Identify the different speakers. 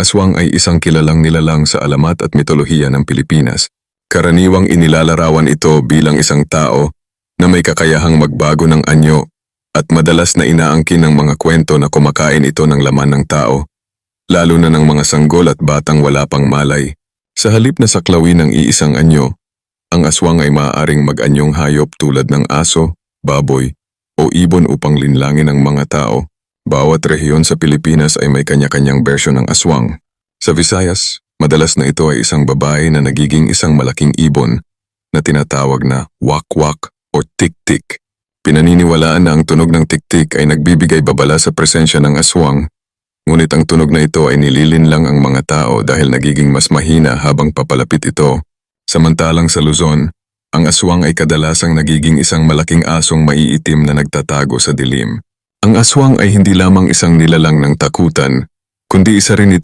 Speaker 1: aswang ay isang kilalang nilalang sa alamat at mitolohiya ng Pilipinas. Karaniwang inilalarawan ito bilang isang tao na may kakayahang magbago ng anyo at madalas na inaangkin ng mga kwento na kumakain ito ng laman ng tao, lalo na ng mga sanggol at batang wala pang malay. Sa halip na saklawin ng iisang anyo, ang aswang ay maaaring mag-anyong hayop tulad ng aso, baboy, o ibon upang linlangin ang mga tao. Bawat rehiyon sa Pilipinas ay may kanya-kanyang bersyon ng aswang. Sa Visayas, madalas na ito ay isang babae na nagiging isang malaking ibon na tinatawag na wak-wak o tik-tik. Pinaniniwalaan na ang tunog ng tik-tik ay nagbibigay babala sa presensya ng aswang, ngunit ang tunog na ito ay nililinlang ang mga tao dahil nagiging mas mahina habang papalapit ito. Samantalang sa Luzon, ang aswang ay kadalasang nagiging isang malaking asong maiitim na nagtatago sa dilim. Ang aswang ay hindi lamang isang nilalang ng takutan, kundi isa rin